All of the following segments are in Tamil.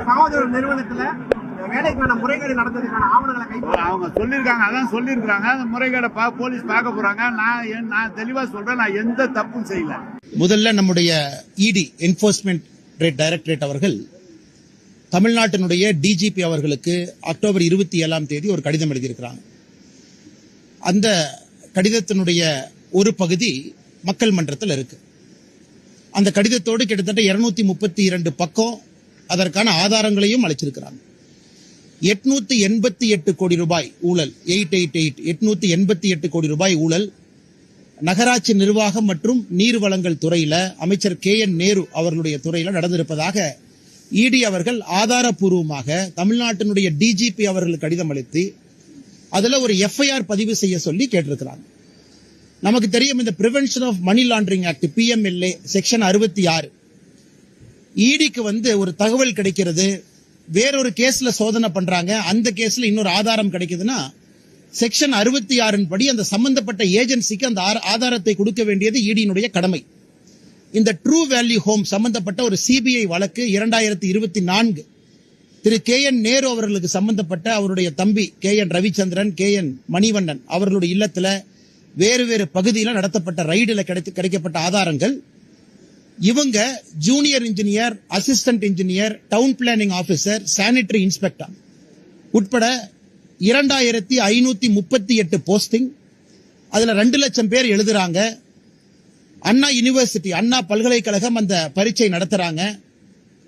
சகோதர நிறுவனத்துல வேலைக்கான முறைகேடு நடந்ததுக்கான ஆவணங்களை அவங்க சொல்லியிருக்காங்க, அதான் சொல்லியிருக்காங்க. அந்த முறைகேட போலீஸ் பார்க்க போறாங்க. நான் தெளிவா சொல்றேன், நான் எந்த தப்பும் செய்யல. முதல்ல நம்முடைய இடி என்ஃபோர்ஸ்மெண்ட் டைரக்டரேட் அவர்கள் தமிழ்நாட்டினுடைய டிஜிபி அவர்களுக்கு அக்டோபர் 27ஆம் தேதி ஒரு கடிதம் எழுதியிருக்கிறாங்க. அந்த கடிதத்தினுடைய ஒரு பகுதி மக்கள் மன்றத்தில் இருக்கு. அந்த கடிதத்தோடு கிட்டத்தட்ட 232 பக்கம் அதற்கான ஆதாரங்களையும் அளிச்சிருக்கிறாங்க. 888 கோடி ரூபாய் ஊழல், 888 கோடி ரூபாய் ஊழல் நகராட்சி நிர்வாகம் மற்றும் நீர் வளங்கள் துறையில அமைச்சர் KN நேரு அவர்களுடைய துறையில நடந்திருப்பதாக இடி அவர்கள் ஆதாரப்பூர்வமாக தமிழ்நாட்டினுடைய டிஜிபி அவர்களுக்கு கடிதம் அளித்து அதுல ஒரு FIR பதிவு செய்ய சொல்லி கேட்டிருக்கிறாங்க. நமக்கு தெரியும், இந்த prevention of money laundering act PMLA section 66 இடிக்கு ஒரு தகவல் கிடைக்கிறது, வேறொரு கேஸ்ல சோதனை பண்றாங்க, அந்த கேஸ்ல இன்னொரு ஆதாரம் கிடைக்குதுன்னா செக்ஷன் 66 படி அந்த சம்பந்தப்பட்ட ஏஜென்சிக்கு அந்த ஆதாரத்தை கொடுக்க வேண்டியது இடியினுடைய கடமை. இந்த ட்ரூ வேல்யூ ஹோம் சம்பந்தப்பட்ட ஒரு CBI வழக்கு 2024 திரு KN நேரு அவர்களுக்கு சம்பந்தப்பட்ட அவருடைய தம்பி KN ரவிச்சந்திரன், KN மணிவண்ணன் அவர்களுடைய இல்லத்துல வேறு வேறு பகுதியில் நடத்தப்பட்ட ரைடில் கிடைக்கப்பட்ட ஆதாரங்கள், இவங்க junior engineer, assistant engineer, down planning officer, sanitary inspector உட்பட 2538 போஸ்டிங், அதுல 2 லட்சம் பேர் எழுதுறாங்க. அண்ணா யூனிவர்சிட்டி, அண்ணா பல்கலைக்கழகம் அந்த பரீட்சை நடத்துறாங்க.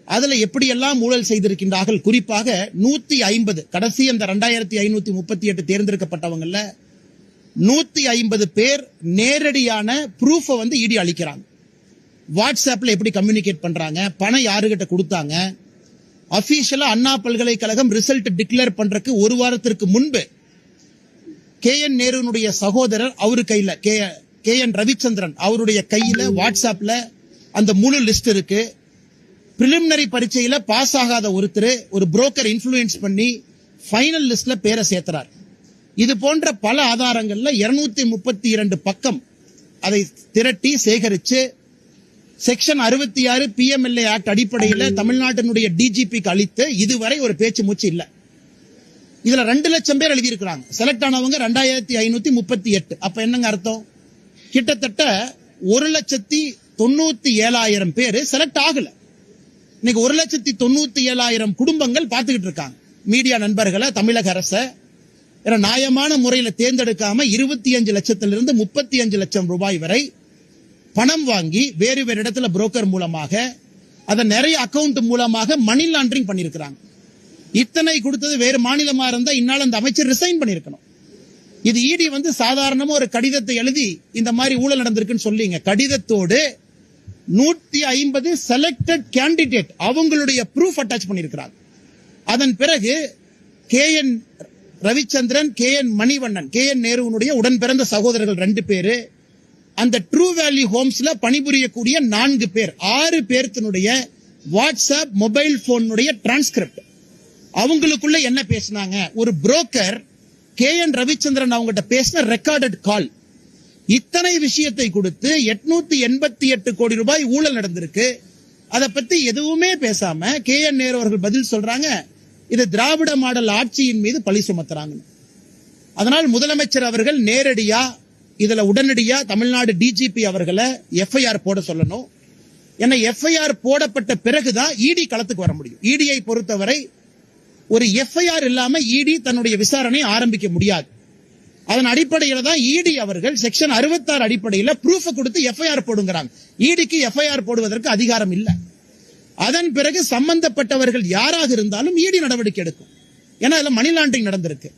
அதுல எப்படியெல்லாம் ஊழல் செய்திருக்கின்றார்கள், குறிப்பாக 150 கடைசி அந்த 2538 தேர்ந்தெடுக்கப்பட்டவங்கல்ல 150 பேர் நேரடியான ப்ரூஃப இடி அளிக்கிறாங்க. வாட்ஸ்அப்ல எப்படி கம்யூனிகேட் பண்றாங்க, பணம் யாருகிட்ட கொடுத்தாங்க, அபிஷியலா அண்ணா பல்கலைக்கழகம் ரிசல்ட் டிக்ளேர் பண்றதுக்கு ஒரு வாரத்திற்கு முன்பு KN நேருனுடைய சகோதரர் அவரு கையில KN ரவிச்சந்திரன் அவருடைய கையில வாட்ஸ்அப்ல அந்த முழு லிஸ்ட் இருக்கு. பிரிலிமினரி பரீட்சையில பாஸ் ஆகாத ஒருத்தர் ஒரு புரோக்கர் இன்ஃப்ளூயன்ஸ் பண்ணி ஃபைனல் லிஸ்ட்ல பேரை சேர்த்துறார். இது போன்ற பல ஆதாரங்கள்ல 232 பக்கம் அதை திரட்டி சேகரிச்சு செக்ஷன் 66 PMLA ஆக்ட் அடிப்படையில் தமிழ்நாட்டினுடைய டிஜிபிக்கு அளித்து இதுவரை ஒரு பேச்சு மூச்சு இல்ல. இதுல 2 லட்சம் பேர் எழுதியிருக்கிறாங்க. செலக்ட் ஆனவங்க 2538. அப்ப என்னங்க அர்த்தம்? கிட்டத்தட்ட 1,97,000 பேர் செலக்ட் ஆகல. இன்னைக்கு 1,97,000 குடும்பங்கள் பார்த்துக்கிட்டு இருக்காங்க. மீடியா நண்பர்களை, தமிழக அரசை நியாயமான முறையில் தேர்ந்தெடுக்காம 25 லட்சத்திலிருந்து 35 லட்சம் ரூபாய் வரை பணம் வாங்கி வேறு வேறு இடத்துல புரோக்கர் மூலமாக அதை நிறைய அக்கவுண்ட் மூலமாக மணி லாண்டரிங் பண்ணிருக்கிறாங்க. இத்தனை கொடுத்தது வேறு மாநிலமா இருந்தா இந்நாள் அந்த அமைச்சர் ரிசைன் பண்ணிருக்கணும். இது இடி சாதாரணமா ஒரு கடிதத்தை எழுதி இந்த மாதிரி ஊழல் நடந்திருக்குன்னு சொல்லிங்க. கடிதத்தோடு 150 செலக்டட் கேண்டிடேட் அவங்களுடைய ப்ரூஃப் அட்டாச் பண்ணிருக்கிறாங்க. அதன் பிறகு KN Ravichandran, KN Manivannan, KN நேருனுடைய உடன் பிறந்த சகோதரர்கள் 2 பேரு, அந்த ட்ரூ வேல்யூ ஹோம்ஸ்ல பணிபுரியக்கூடிய 4 பேர், 6 பேர்த்தினுடைய வாட்ஸ்அப் மொபைல் போனுடைய டிரான்ஸ்கிரிப்ட், அவங்களுக்குள்ள என்ன பேசினாங்க, ஒரு புரோக்கர் KN ரவிச்சந்திரன் அவங்ககிட்ட பேசின ரெக்கார்டட் கால், இத்தனை விஷயத்தை கொடுத்து 888 கோடி ரூபாய் ஊழல் நடந்திருக்கு. அதை பத்தி எதுவுமே பேசாம KN நேரு அவர்கள் பதில் சொல்றாங்க, இது திராவிட மாடல் ஆட்சியின் மீது பழி சுமத்துறாங்க. அதனால் முதலமைச்சர் அவர்கள் நேரடியா இதுல உடனடியா தமிழ்நாடு டிஜிபி அவர்களை FIR போட சொல்லணும். ஏன்னா FIR போடப்பட்ட பிறகுதான் இடி களத்துக்கு வர முடியும். இடியை பொறுத்தவரை ஒரு FIR இல்லாம இடி தன்னுடைய விசாரணை ஆரம்பிக்க முடியாது. அதன் அடிப்படையில தான் இடி அவர்கள் செக்ஷன் 66 அடிப்படையில் ப்ரூஃப் கொடுத்து FIR போடுங்கிறாங்க. இடிக்கு FIR போடுவதற்கு அதிகாரம் இல்லை. அதன் பிறகு சம்பந்தப்பட்டவர்கள் யாராக இருந்தாலும் இடி நடவடிக்கை எடுக்கும். ஏன்னா அதுல மணி லாண்டரிங் நடந்திருக்கு.